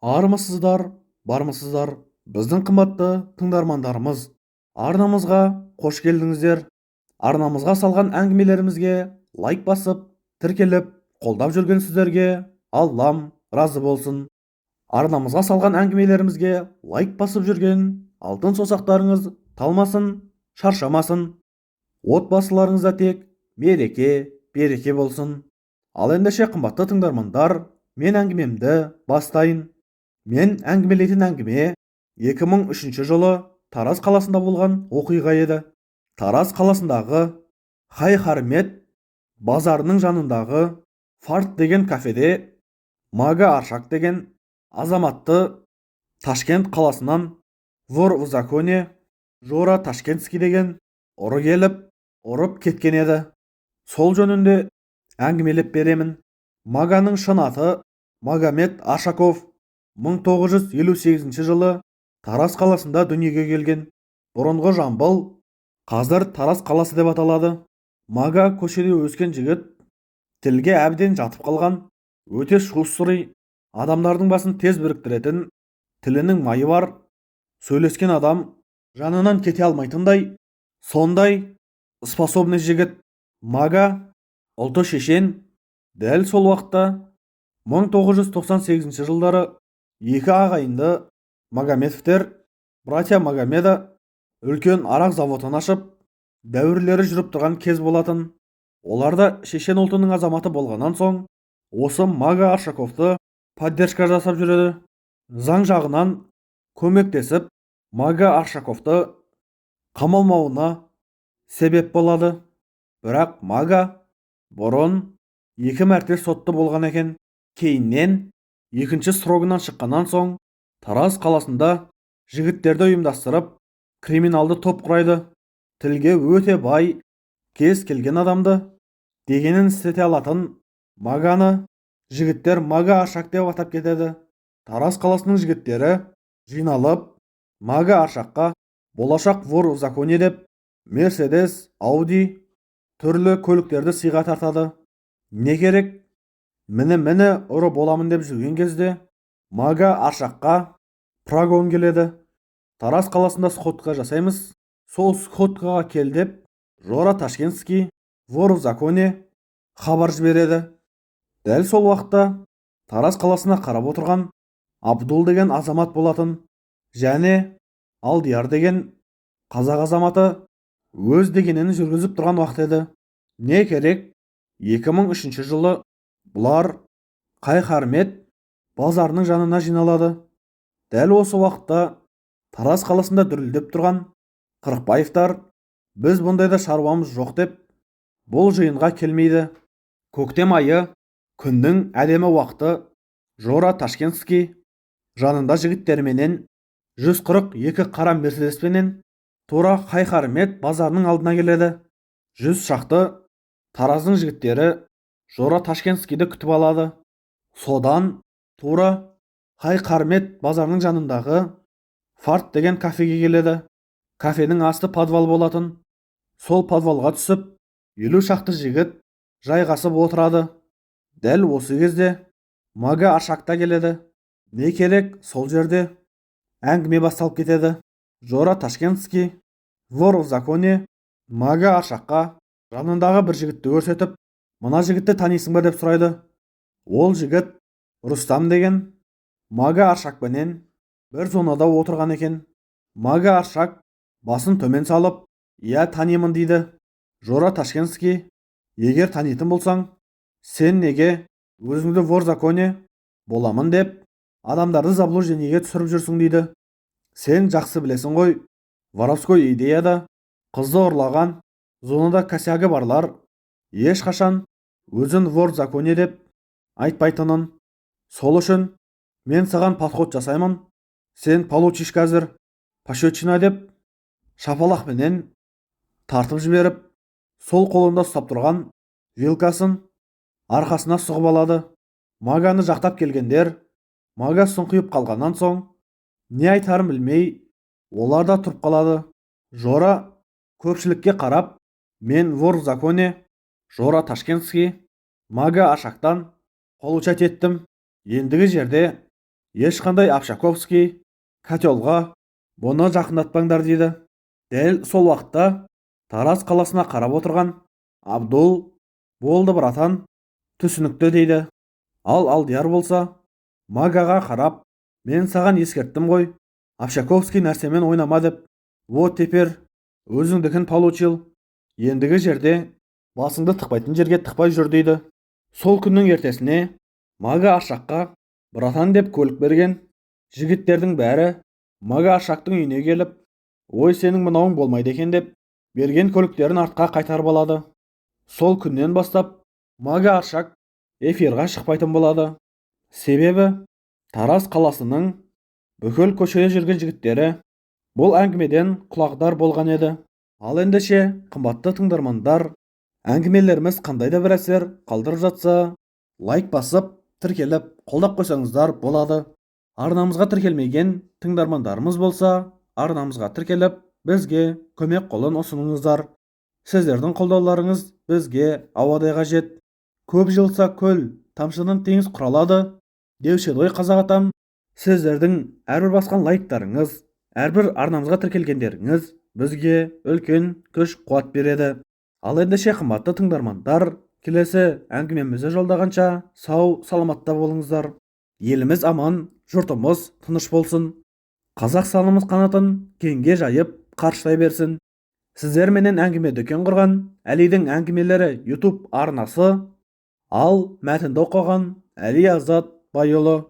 Армысыздар, бармысыздар, біздің қымбатты тыңдармандарымыз. Арнамызға қош келдіңіздер. Арнамызға салған әңгімелерімізге лайк басып, тіркеліп, қолдап жүрген сіздерге Аллам разы болсын. Арнамызға салған әңгімелерімізге лайк басып жүрген алтын сосақтарыңыз талмасын, шаршамасын. Отбасыларыңызда тек мереке, береке болсын. Ал ендеше қымбатты тыңдармандар, мен әңгімемді бастайын. Мен әңгімелейтін әңгіме 2003 жылы Тараз қаласында болған оқиға еді. Тараз қаласындағы Хай-Хармет базарының жанындағы Фарт деген кафеде Мага Аршак деген азаматты Ташкент қаласынан вор в законе Жора Ташкентский деген ұры келіп, ұрып кеткен еді. Сол жөнінде әңгімелеп беремін. Маганың шын аты Магомед Аршаков. 1958 жылы Тараз қаласында дүниеге келген. Бұрынғы Жамбыл, қазір Тараз қаласы деп аталады. Мага көшеде өскен жігіт, тілге әбден жатып қалған, өте шустрый, адамдардың басын тез біріктіретін, тілінің майы бар, сөйлескен адам жанынан кете алмайтындай, сондай способный жігіт. Мага ұлты шешен. Дәл сол уақытта 1998 жылдары екі ағайынды Магомедовтер, братья Магомеда, үлкен арақ заводын ашып, дәуірлері жүріп тұрған кез болатын. Оларда шешен ұлтының азаматы болғаннан соң, осы Мага Аршаковты поддержка жасап жүреді. Заң жағынан көмектесіп, Мага Аршаковты қамалмауына себеп болады. Бірақ Мага бұрын 2 мәрте сотты болған екен. Кейіннен екінші срогынан шыққаннан соң Тараз қаласында жігіттерді ұйымдастырып, криминалды топ құрайды. Тілге өте бай, кез келген адамды дегенін істете алатын Маганы жігіттер Мага Аршак деп атап кетеді. Тараз қаласының жігіттері жиналып, Мага Аршакқа болашақ вор в законе деп Мерседес, Ауди түрлі көліктерді сыйға тартады. Не керек? Міне ұры боламын деп жүрген кезде Мага Аршакқа прогон келеді. Тараз қаласында сходка жасаймыз. Сол сходкаға кел деп Жора Ташкентский вор в законе хабар жібереді. Дәл сол уақытта Тараз қаласына қарап отырған Абдул деген азамат болатын, және Алдияр деген қазақ азаматы өз дегенін жүргізіп тұрған уақыт еді. Не керек? 2003 жылы бұлар Хай-Хармет базарының жанына жиналады. Дәл осы уақытта Тараз қаласында дүрілдеп тұрған Қырықбаевтар, біз бұндайда шаруамыз жоқ деп, бұл жиынға келмейді. Көктем айы, күннің әдемі уақыты. Жора Ташкентский жанында жігіттерменен 142 қара мерседеспенен тура Хай-Хармет базарының алдына келеді. 100 шақты Тараздың жігіттері Жора Ташкентскийді күтіп алады. Содан тура Хай-Хармет базарының жанындағы Фарт деген кафеге келеді. Кафенің асты подвал болатын. Сол подвалға түсіп, 50 шақты жігіт жайғасып отырады. Дәл осы кезде Мага Аршакта келеді. Не керек? Сол жерде әңгіме басталып кетеді. Жора Ташкентский вор в законе Мага Аршакқа жанындағы бір жігітті көрсетіп, мына жігітті танисың ба деп сұрайды. Ол жігіт Рустам деген Мага Аршакпенен бір зонада отырған екен. Мага Аршак басын төмен салып, иә танимын дейді. Жора Ташкентский, егер танитын болсаң, сен неге өзіңді вор в законе боламын деп адамдарды заблуждениеге түсіріп жүрсің дейді. Сен жақсы білесің ғой, воровской идеяда қызды ұрлаған, зонада косягі барлар ешқашан өзін вор в законе деп айтпайтынын. Сол үшін мен саған подход жасаймын, сен получишь қазір пощечина деп шапалақпенен тартып жіберіп, сол қолында ұстап тұрған вилкасын арқасына сұғып алады. Маганы жақтап келгендер Мага сұңқиып қалғаннан соң не айтарын білмей, олар да тұрып қалады. Жора көпшілікке қарап, мен вор в законе, Жора Ташкентский, Мага Аршактан получать еттім. Ендігі жерде ешқандай Общаковский котелға бұны жақындатпаңдар дейді. Дәл сол уақытта Тараз қаласына қарап отырған Абдул: болды братан, түсінікті дейді. Ал Алдияр болса Магаға қарап: мен саған ескерттім ғой, Общаковский нәрсемен ойнама деп. Вот теперь өзіңдікін получил. Ендігі жерде басыңды тықпайтын жерге тықпай жүр дейді. Сол күннің ертесіне Мага Аршаққа братан деп көлік берген жігіттердің бәрі Мага Аршақтың үйіне келіп: ой, сенің мынауың болмайды екен деп берген көліктерін артқа қайтарып алады. Сол күннен бастап Мага Аршақ эфирға шықпайтын болады. Себебі Тараз қаласының бүкіл көшеде жүрген жігіттері бұл әңгімеден құлағдар болған еді. Ал ендеше, қымбатты тыңдармандар, әңгімелеріміз қандай да бір әсер қалдырып жатса, лайк басып, тіркеліп, қолдап қойсаңыздар болады. Арнамызға тіркелмеген тыңдармандарымыз болса, арнамызға тіркеліп, бізге көмек қолын ұсыныңыздар. Сіздердің қолдауларыңыз бізге ауадай қажет. Көп жылса көл, тамшының теңіз құралады деуші еді ғой қазақ атам. Сіздердің әрбір басқан лайктарыңыз, әрбір арнамызға тіркелгендеріңіз бізге үлкен күш қуат береді. Ал ендеше, қымбатты тыңдармандар, келесі әңгімемізді жолдағанша сау саламатта болыңыздар. Еліміз аман, жұртымыз тыныш болсын. Қазақ салымыз қанатын кеңге жайып қарыштай берсін. Сіздер менен әңгіме дүкен құрған Әлидің әңгімелері YouTube арнасы, ал мәтінді оқыған Әли Азат Байұлы.